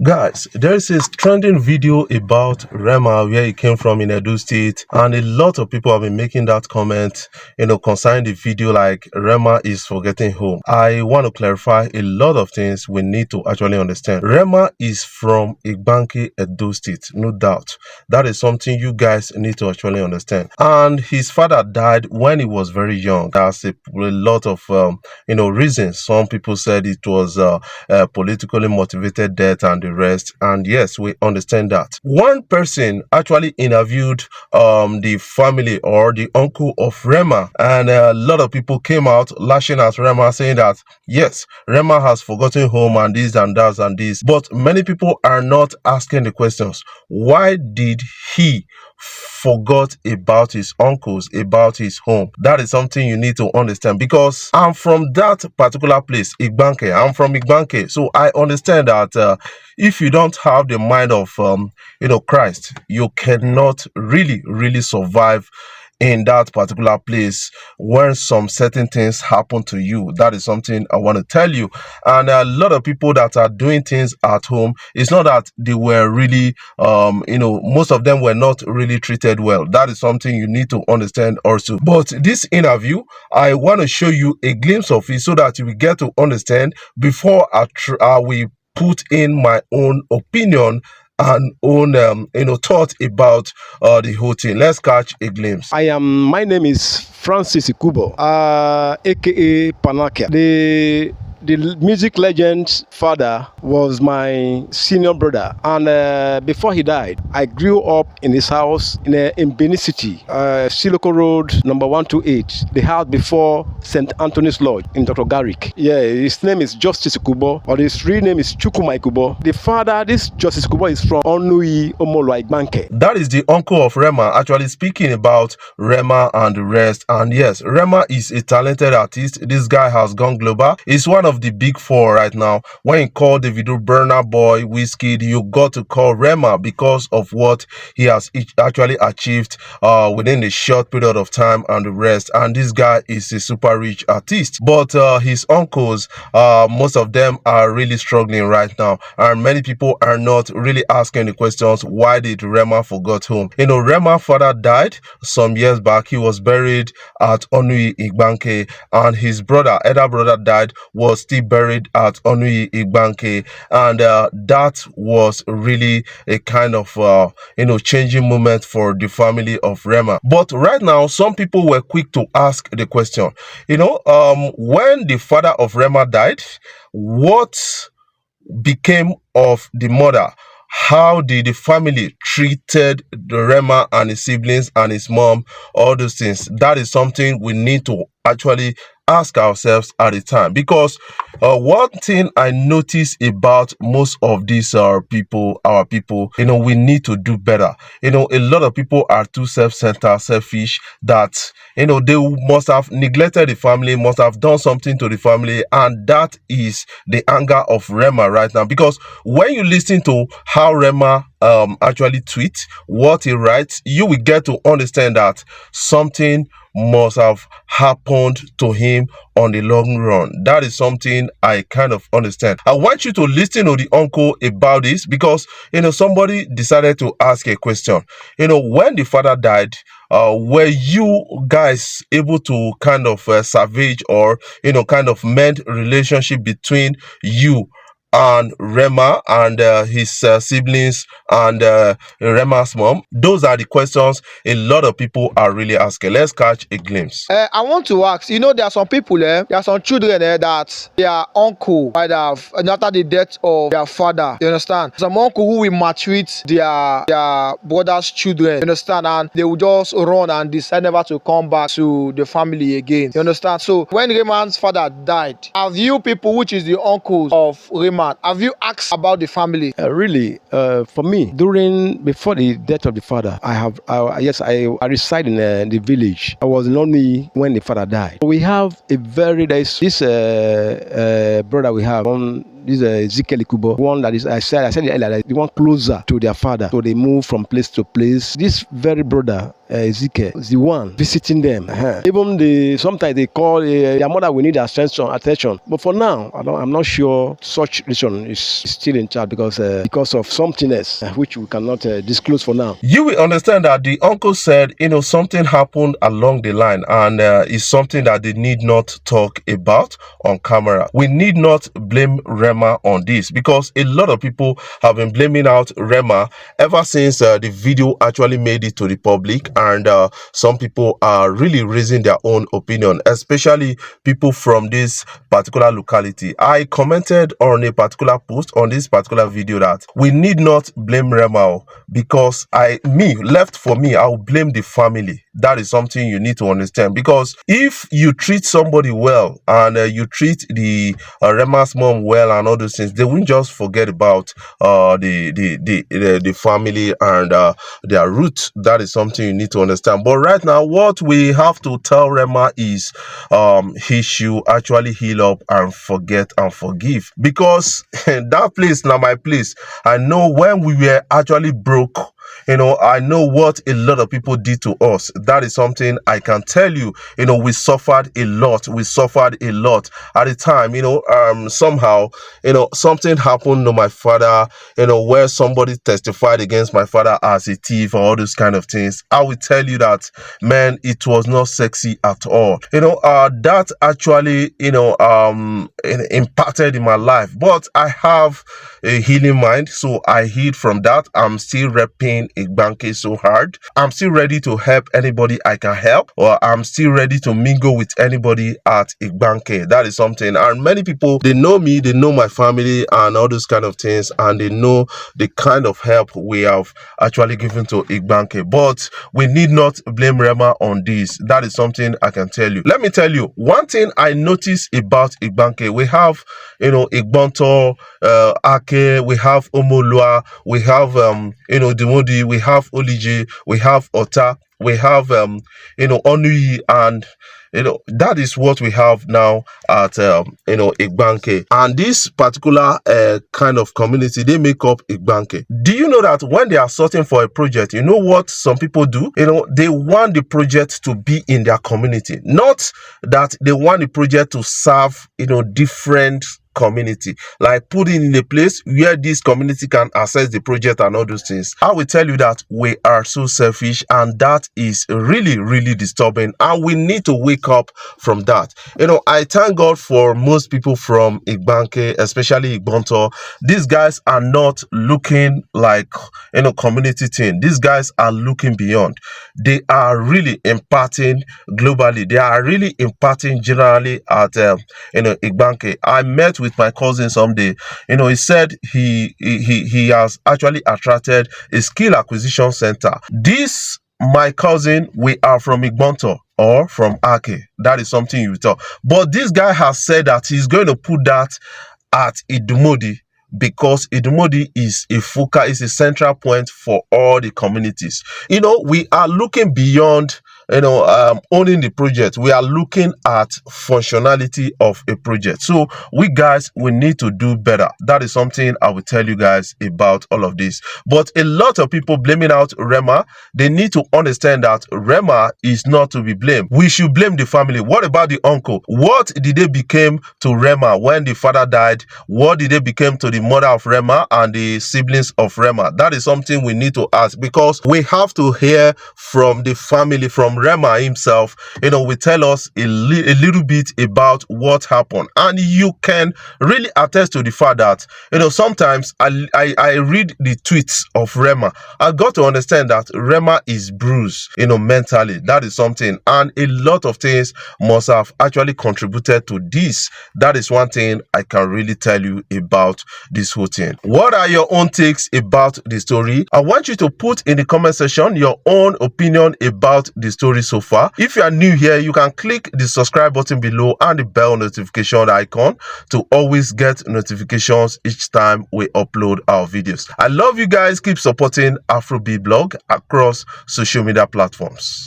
Guys, there is a trending video about Rema, where he came from in Edo State, and a lot of people have been making that comment, concerning the video, like Rema is forgetting home. I want to clarify a lot of things we need to actually understand. Rema is from Igbanke, Edo State, no doubt. That is something you guys need to actually understand. And his father died when he was very young. There's a lot of reasons. Some people said it was politically motivated death and the rest, and yes, we understand that. One person actually interviewed the family or the uncle of Rema, and a lot of people came out lashing at Rema, saying that yes, Rema has forgotten home and this and that and this. But many people are not asking the questions. Why did he forgot about his uncles, about his home? That is something you need to understand, because I'm from that particular place, Igbanke. I'm from Igbanke, so I understand that if you don't have the mind of Christ, you cannot really survive in that particular place when some certain things happen to you. That is something I want to tell you. And a lot of people that are doing things at home, it's not that they were really most of them were not really treated well. That is something you need to understand also. But this interview, I want to show you a glimpse of it so that you will get to understand before I will put in my own opinion and own thought about the whole thing. Let's catch a glimpse. My name is Francis Ikubo, aka Panakia. The music legend's father was my senior brother, and before he died, I grew up in his house in Benin City, Siloko Road, number 128, the house before St. Anthony's Lodge in Dr. Garrick. Yeah, his name is Justice Ikubo, or his real name is Chukuma Ikubo. The father, this Justice Ikubo, is from Onui Omolo Igbanke. That is the uncle of Rema, actually speaking about Rema and the rest. And yes, Rema is a talented artist. This guy has gone global. He's one of the big four right now. When you call Davido, Burna Boy, Wizkid, you got to call Rema because of what he has actually achieved within a short period of time and the rest. And this guy is a super rich artist. But his uncles, most of them are really struggling right now. And many people are not really asking the questions, why did Rema forgot home? Rema's father died some years back. He was buried at Onui Igbanke, and his elder brother died, was still buried at Onui Igbanke, and that was really a kind of changing moment for the family of Rema. But right now, some people were quick to ask the question, when the father of Rema died, what became of the mother? How did the family treated the Rema and his siblings and his mom, all those things? That is something we need to actually ask ourselves at the time, because one thing I notice about most of these our people, we need to do better. A lot of people are too self-centered, selfish, that they must have neglected the family, must have done something to the family, and that is the anger of Rema right now. Because when you listen to how Rema actually tweets, what he writes, you will get to understand that something must have happened to him on the long run. That is something I kind of understand. I want you to listen to the uncle about this, because somebody decided to ask a question. When the father died, were you guys able to kind of salvage or kind of mend relationship between you and Rema and his siblings and Rema's mom? Those are the questions a lot of people are really asking. Let's catch a glimpse. I want to ask, there are some people, there are some children that their uncle might have, after the death of their father, you understand? Some uncle who will maltreat their brother's children, you understand? And they will just run and decide never to come back to the family again, you understand? So when Rema's father died, have you people, which is the uncles of Rema, have you asked about the family? Really, for me, before the death of the father, I reside in the village. I was lonely when the father died. We have this brother we have on this Ezekiel Ikubo, one that is, I said earlier, that the one closer to their father. So they move from place to place. This very brother, Ezekiel, is the one visiting them. Even sometimes they call their mother, we need attention. But for now, I'm not sure such reason is still in charge because of something else which we cannot disclose for now. You will understand that the uncle said, something happened along the line, and it's something that they need not talk about on camera. We need not blame Rema on this because a lot of people have been blaming out Rema ever since the video actually made it to the public, and some people are really raising their own opinion, especially people from this particular locality. I commented on a particular post on this particular video that we need not blame Rema because left for me, I'll blame the family. That is something you need to understand, because if you treat somebody well and you treat the Rema's mom well and all those things, they won't just forget about the family and their roots. That is something you need to understand. But right now, what we have to tell Rema is he should actually heal up and forget and forgive, because that place now my place. I know when we were actually broke, I know what a lot of people did to us. That is something I can tell you. We suffered a lot. We suffered a lot at the time. Somehow, something happened to my father, where somebody testified against my father as a thief or all those kind of things. I will tell you that, man, it was not sexy at all. That actually, impacted in my life. But I have a healing mind, so I healed from that. I'm still repping Igbanke so hard. I'm still ready to help anybody I can help, or I'm still ready to mingle with anybody at Igbanke. That is something. And many people, they know me, they know my family and all those kind of things, and they know the kind of help we have actually given to Igbanke. But we need not blame Rema on this. That is something I can tell you. Let me tell you one thing I noticed about Igbanke. We have Igbonto, Ake, we have Omolua, we have Dimodi, we have Olije, we have Ota, we have Onui, and that is what we have now at Igbanke. And this particular kind of community, they make up Igbanke. Do you know that when they are sorting for a project, you know what some people do? They want the project to be in their community, not that they want the project to serve different community, like put it in a place where this community can access the project and all those things. I will tell you that we are so selfish, and that is really, really disturbing, and we need to wake up from that. I thank God for most people from Igbanke, especially Igbonto. These guys are not looking like community thing. These guys are looking beyond. They are really imparting globally. They are really imparting generally at Igbanke. I met with my cousin someday. He said he has actually attracted a skill acquisition center. This my cousin, we are from Igbonto or from Ake. That is something you tell. But this guy has said that he's going to put that at Idumodi, because Idumodi is a central point for all the communities. We are looking beyond owning the project. We are looking at functionality of a project. So we guys, we need to do better. That is something I will tell you guys about all of this. But a lot of people blaming out Rema, they need to understand that Rema is not to be blamed. We should blame the family. What about the uncle? What did they become to Rema when the father died? What did they become to the mother of Rema and the siblings of Rema? That is something we need to ask, because we have to hear from the family, from Rema himself. We tell us a little bit about what happened, and you can really attest to the fact that sometimes I read the tweets of Rema. I got to understand that Rema is bruised mentally. That is something, and a lot of things must have actually contributed to this. That is one thing I can really tell you about this whole thing. What are your own takes about the story? I want you to put in the comment section your own opinion about the story so far. If you are new here, you can click the subscribe button below and the bell notification icon to always get notifications each time we upload our videos. I love you guys. Keep supporting Afrobeat blog across social media platforms.